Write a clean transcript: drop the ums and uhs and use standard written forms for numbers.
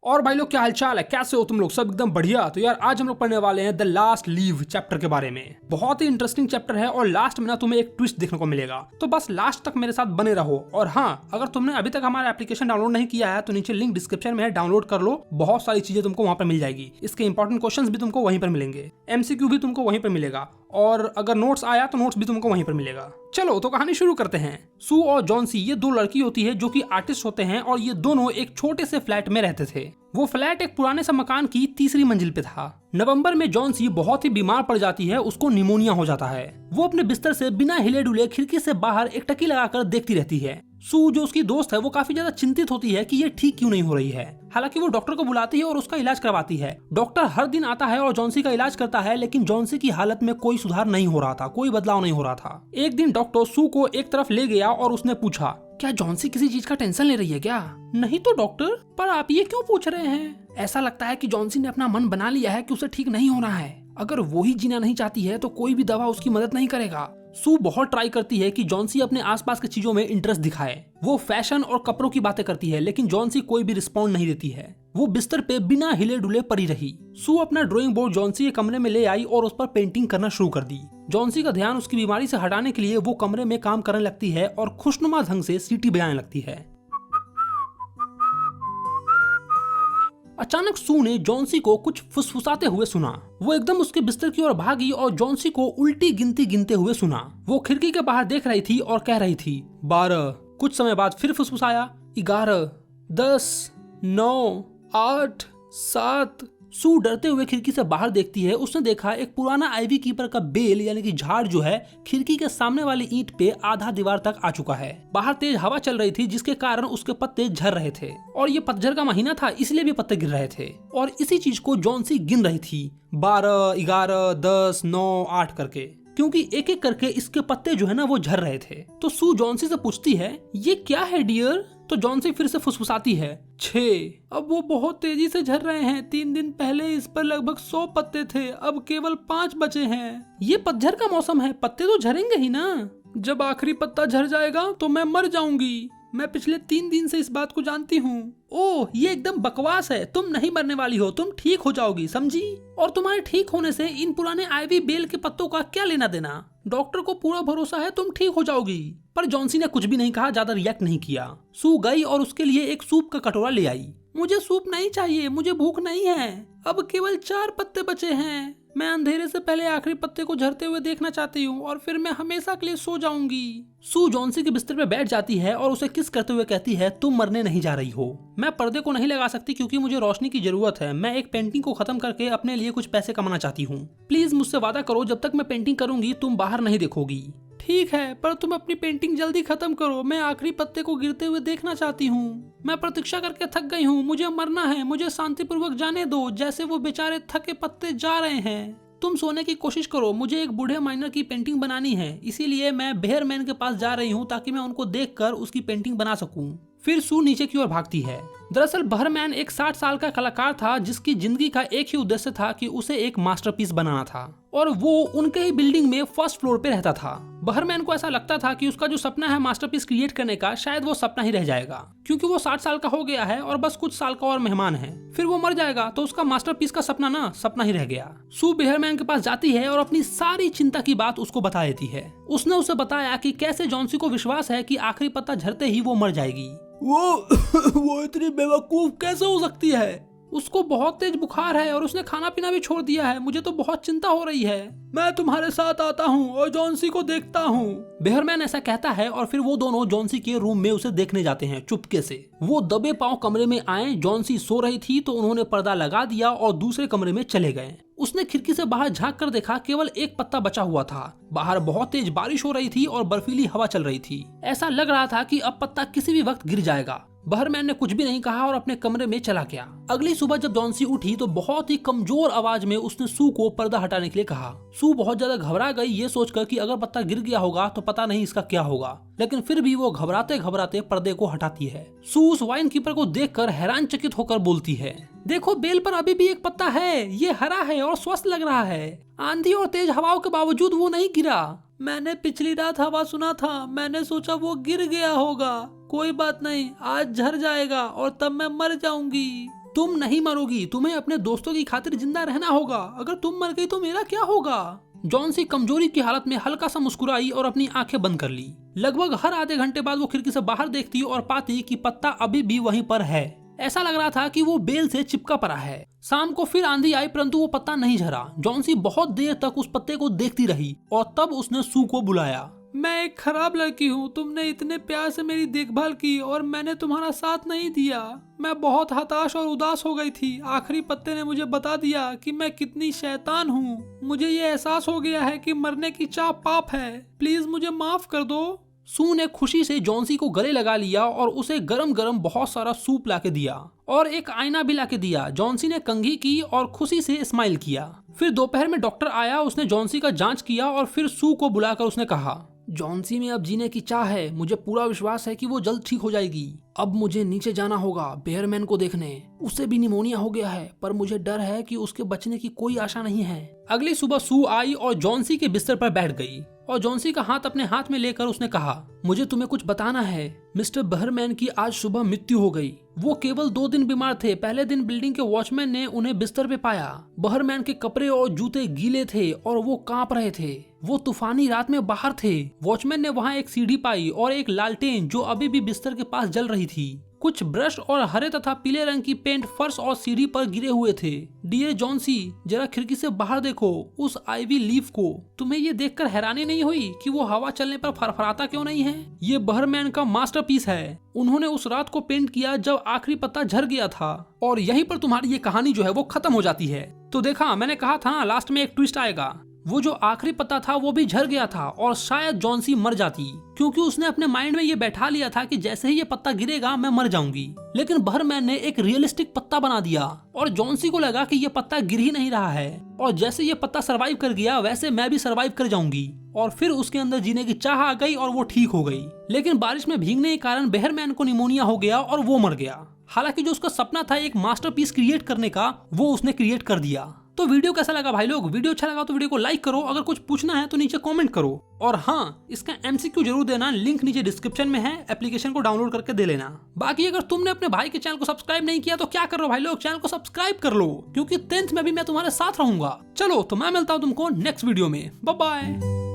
और भाई लोग क्या हालचाल है, कैसे हो तुम लोग? सब एकदम बढ़िया। तो यार आज हम लोग पढ़ने वाले हैं द लास्ट लीव चैप्टर के बारे में। बहुत ही इंटरेस्टिंग चैप्टर है और लास्ट में ना तुम्हें एक ट्विस्ट देखने को मिलेगा, तो बस लास्ट तक मेरे साथ बने रहो। और हाँ, अगर तुमने अभी तक हमारा एप्लीकेशन डाउनलोड नहीं किया है तो नीचे लिंक डिस्क्रिप्शन में है, डाउनलोड कर लो। बहुत सारी चीजें तुमको वहाँ पर मिल जाएगी। इसके इंपॉर्टेंट क्वेश्चंस भी तुमको वहीं पर मिलेंगे, MCQ भी तुमको वहीं पर मिलेगा, और अगर नोट्स आया तो नोट्स भी तुमको वहीं पर मिलेगा। चलो तो कहानी शुरू करते हैं। सू और जॉन्सी ये दो लड़की होती है जो कि आर्टिस्ट होते हैं, और ये दोनों एक छोटे से फ्लैट में रहते थे। वो फ्लैट एक पुराने से मकान की तीसरी मंजिल पे था। नवंबर में जॉन्सी बहुत ही बीमार पड़ जाती है, उसको निमोनिया हो जाता है। वो अपने बिस्तर से बिना हिले डुले खिड़की से बाहर एक टकी लगाकर देखती रहती है। सू जो उसकी दोस्त है वो काफी ज्यादा चिंतित होती है कि ये ठीक क्यों नहीं हो रही है। हालांकि वो डॉक्टर को बुलाती है और उसका इलाज करवाती है। डॉक्टर हर दिन आता है और जॉन्सी का इलाज करता है, लेकिन जॉन्सी की हालत में कोई सुधार नहीं हो रहा था, कोई बदलाव नहीं हो रहा था। एक दिन डॉक्टर सू को एक तरफ ले गया और उसने पूछा, क्या जॉन्सी किसी चीज का टेंशन ले रही है क्या? नहीं तो डॉक्टर, पर आप ये क्यों पूछ रहे हैं? ऐसा लगता है कि जॉन्सी ने अपना मन बना लिया है कि उसे ठीक नहीं होना है। अगर वो ही जीना नहीं चाहती है तो कोई भी दवा उसकी मदद नहीं करेगा। सू बहुत ट्राई करती है कि जॉन्सी अपने आसपास की चीजों में इंटरेस्ट दिखाए। वो फैशन और कपड़ों की बातें करती है, लेकिन जॉन्सी कोई भी रिस्पॉन्ड नहीं देती है। वो बिस्तर पे बिना हिले डुले पड़ी रही। सू अपना ड्राइंग बोर्ड जॉन्सी के कमरे में ले आई और उस पर पेंटिंग करना शुरू कर दी। जॉन्सी का ध्यान उसकी बीमारी से हटाने के लिए वो कमरे में काम करने लगती है और खुशनुमा ढंग से सीटी बजाने लगती है। अचानक सू ने जॉन्सी को कुछ फुसफुसाते हुए सुना। वो एकदम उसके बिस्तर की ओर भागी और जॉन्सी को उल्टी गिनती गिनते हुए सुना। वो खिड़की के बाहर देख रही थी और कह रही थी 12। कुछ समय बाद फिर फुसफुसाया 11, 10, 9, 8, 7। सू डरते हुए खिड़की से बाहर देखती है। उसने देखा एक पुराना आइवी कीपर का बेल यानी कि झाड़ जो है खिड़की के सामने वाली ईंट पे आधा दीवार तक आ चुका है। बाहर तेज हवा चल रही थी जिसके कारण उसके पत्ते झड़ रहे थे, और ये पतझड़ का महीना था इसलिए भी पत्ते गिर रहे थे। और इसी चीज को जॉन्सी गिन रही थी 12, 11, 10, 9, 8 करके, क्योंकि एक एक करके इसके पत्ते जो है ना वो झड़ रहे थे। तो सू जॉन्सी से पूछती है, ये क्या है डियर? तो जॉन्सी फिर से फुसफुसाती है 6। अब वो बहुत तेजी से झड़ रहे हैं। 3 दिन पहले इस पर लगभग 100 पत्ते थे, अब केवल 5 बचे हैं। ये पतझड़ का मौसम है, पत्ते तो झड़ेंगे ही ना। जब आखिरी पत्ता झड़ जाएगा तो मैं मर जाऊंगी। मैं पिछले 3 दिन से इस बात को जानती हूँ। ओह, ये एकदम बकवास है। तुम नहीं मरने वाली हो, तुम ठीक हो जाओगी, समझी? और तुम्हारे ठीक होने से इन पुराने आइवी बेल के पत्तों का क्या लेना देना? डॉक्टर को पूरा भरोसा है तुम ठीक हो जाओगी। पर जॉन्सी ने कुछ भी नहीं कहा, ज्यादा रिएक्ट नहीं किया। सू गई और उसके लिए एक सूप का कटोरा ले आई। मुझे सूप नहीं चाहिए, मुझे भूख नहीं है। अब केवल 4 पत्ते बचे हैं। मैं अंधेरे से पहले आखिरी पत्ते को झड़ते हुए देखना चाहती हूँ और फिर मैं हमेशा के लिए सो जाऊंगी। सू जॉन्सी के बिस्तर पे बैठ जाती है और उसे किस करते हुए कहती है, तुम मरने नहीं जा रही हो। मैं पर्दे को नहीं लगा सकती क्योंकि मुझे रोशनी की जरूरत है। मैं एक पेंटिंग को खत्म करके अपने लिए कुछ पैसे कमाना चाहती हूँ। प्लीज मुझसे वादा करो, जब तक मैं पेंटिंग करूंगी तुम बाहर नहीं देखोगी। ठीक है, पर तुम अपनी पेंटिंग जल्दी खत्म करो। मैं आखिरी पत्ते को गिरते हुए देखना चाहती हूँ। मैं प्रतीक्षा करके थक गई हूँ, मुझे मरना है। मुझे शांतिपूर्वक जाने दो, जैसे वो बेचारे थके पत्ते जा रहे हैं। तुम सोने की कोशिश करो। मुझे एक बूढ़े माइनर की पेंटिंग बनानी है, इसीलिए मैं बेयरमैन के पास जा रही हूँ ताकि मैं उनको देखकर उसकी पेंटिंग बना सकूं। फिर सू नीचे की ओर भागती है। दरअसल बहरमैन एक 60 साल का कलाकार था जिसकी जिंदगी का एक ही उद्देश्य था कि उसे एक मास्टरपीस बनाना था, और वो उनके ही बिल्डिंग में फर्स्ट फ्लोर पे रहता था। बहरमैन को ऐसा लगता था कि उसका जो सपना है मास्टरपीस क्रिएट करने का, शायद वो सपना ही रह जाएगा, क्योंकि वो 60 साल का हो गया है और बस कुछ साल का और मेहमान है। फिर वो मर जाएगा तो उसका मास्टरपीस का सपना ना सपना ही रह गया। सू बहरमैन के पास जाती है और अपनी सारी चिंता की बात उसको बता देती है। उसने उसे बताया कि कैसे जॉन्सी को विश्वास है कि आखिरी पत्ता झड़ते ही वो मर जाएगी। वो इतनी बेवकूफ कैसे हो सकती है? उसको बहुत तेज बुखार है और उसने खाना पीना भी छोड़ दिया है। मुझे तो बहुत चिंता हो रही है। मैं तुम्हारे साथ आता हूँ और जॉन्सी को देखता हूँ। बेहरमैन ऐसा कहता है और फिर वो दोनों जॉन्सी के रूम में उसे देखने जाते हैं चुपके से। वो दबे पांव कमरे में आए। जॉन्सी सो रही थी तो उन्होंने पर्दा लगा दिया और दूसरे कमरे में चले गए। उसने खिड़की से बाहर झांक कर देखा, केवल एक पत्ता बचा हुआ था। बाहर बहुत तेज बारिश हो रही थी और बर्फीली हवा चल रही थी। ऐसा लग रहा था कि अब पत्ता किसी भी वक्त गिर जाएगा। बहरमैन ने कुछ भी नहीं कहा और अपने कमरे में चला गया। अगली सुबह जब जॉन्सी उठी तो बहुत ही कमजोर आवाज में उसने सू को पर्दा हटाने के लिए कहा। सू बहुत ज्यादा घबरा गई, ये सोचकर कि अगर पत्ता गिर गया होगा तो पता नहीं इसका क्या होगा, लेकिन फिर भी वो घबराते घबराते पर्दे को हटाती है। सू उस वाइन कीपर को देखकर हैरानचकित होकर बोलती है, देखो बेल पर अभी भी एक पत्ता है, ये हरा है और स्वस्थ लग रहा है। आंधी और तेज हवाओं के बावजूद वो नहीं गिरा। मैंने पिछली रात हवा सुना था, मैंने सोचा वो गिर गया होगा। कोई बात नहीं, आज झड़ जाएगा और तब मैं मर जाऊंगी। तुम नहीं मरोगी, तुम्हें अपने दोस्तों की खातिर जिंदा रहना होगा, अगर तुम मर गई तो मेरा क्या होगा। जॉन्सी कमजोरी की हालत में हल्का सा मुस्कुराई और अपनी आंखें बंद कर ली। लगभग हर आधे घंटे बाद वो खिड़की से बाहर देखती और पाती कि पत्ता अभी भी वहीं पर है। ऐसा लग रहा था कि वो बेल से चिपका पड़ा है। शाम को फिर आंधी आई परंतु वो पत्ता नहीं झरा। जॉन्सी बहुत देर तक उस पत्ते को देखती रही और तब उसने सू को बुलाया। मैं एक खराब लड़की हूँ, तुमने इतने प्यार से मेरी देखभाल की और मैंने तुम्हारा साथ नहीं दिया। मैं बहुत हताश और उदास हो गई थी। आखिरी पत्ते ने मुझे बता दिया कि मैं कितनी शैतान हूँ। मुझे ये एहसास हो गया है कि मरने की चाह पाप है। प्लीज मुझे माफ कर दो। सू ने खुशी से जॉन्सी को गले लगा लिया और उसे गरम गरम बहुत सारा सूप लाके दिया और एक आईना भी लाके दिया। जॉन्सी ने कंघी की और खुशी से स्माइल किया। फिर दोपहर में डॉक्टर आया, उसने जॉन्सी का जांच किया और फिर सू को बुलाकर उसने कहा, जॉन्सी में अब जीने की चाह है, मुझे पूरा विश्वास है कि वो जल्द ठीक हो जाएगी। अब मुझे नीचे जाना होगा बेयरमैन को देखने। उसे भी निमोनिया हो गया है पर मुझे डर है कि उसके बचने की कोई आशा नहीं है। अगली सुबह सू आई और जॉन्सी के बिस्तर पर बैठ गई और जॉन्सी का हाथ अपने हाथ में लेकर उसने कहा, मुझे तुम्हें कुछ बताना है। मिस्टर बहरमैन की आज सुबह मृत्यु हो गई। वो केवल 2 दिन बीमार थे। पहले दिन बिल्डिंग के वॉचमैन ने उन्हें बिस्तर पे पाया। बहरमैन के कपड़े और जूते गीले थे और वो कांप रहे थे। वो तूफानी रात में बाहर थे। वॉचमैन ने वहाँ एक सीढ़ी पाई और एक लालटेन जो अभी भी बिस्तर के पास जल रही थी। कुछ ब्रश और हरे तथा पीले रंग की पेंट फर्श और सीढ़ी पर गिरे हुए थे। डियर जॉन्सी, जरा खिड़की से बाहर देखो उस आइवी लीफ को। तुम्हें ये देखकर हैरानी नहीं हुई कि वो हवा चलने पर फरफराता क्यों नहीं है? ये बहरमैन का मास्टरपीस है। उन्होंने उस रात को पेंट किया जब आखिरी पत्ता झड़ गया था और यहीं पर तुम्हारी ये कहानी जो है वो खत्म हो जाती है। तो देखा, मैंने कहा था ना लास्ट में एक ट्विस्ट आएगा। वो जो आखिरी पत्ता था वो भी झड़ गया था और शायद जॉन्सी मर जाती, क्योंकि उसने अपने माइंड में ये बैठा लिया था कि जैसे ही ये पत्ता गिरेगा मैं मर जाऊंगी। लेकिन बहरमैन ने एक रियलिस्टिक पत्ता बना दिया और जॉन्सी को लगा कि ये पत्ता गिर ही नहीं रहा है और जैसे ये पत्ता सरवाइव कर गया वैसे मैं भी सरवाइव कर जाऊंगी। और फिर उसके अंदर जीने की चाह आ गई और वो ठीक हो गई। लेकिन बारिश में भीगने के कारण बहरमैन को निमोनिया हो गया और वो मर गया। हालांकि जो उसका सपना था एक मास्टरपीस क्रिएट करने का, वो उसने क्रिएट कर दिया। तो वीडियो कैसा लगा भाई लोग? वीडियो अच्छा लगा तो वीडियो को लाइक करो, अगर कुछ पूछना है तो नीचे कमेंट करो और हाँ, इसका MCQ जरूर देना, लिंक नीचे डिस्क्रिप्शन में है, एप्लीकेशन को डाउनलोड करके दे लेना। बाकी अगर तुमने अपने भाई के चैनल को सब्सक्राइब नहीं किया तो क्या कर रहे हो भाई लोग, चैनल को सब्सक्राइब कर लो, क्योंकि 10th में भी मैं तुम्हारे साथ रहूंगा। चलो तो मैं मिलता हूँ तुमको नेक्स्ट वीडियो में। Bye bye.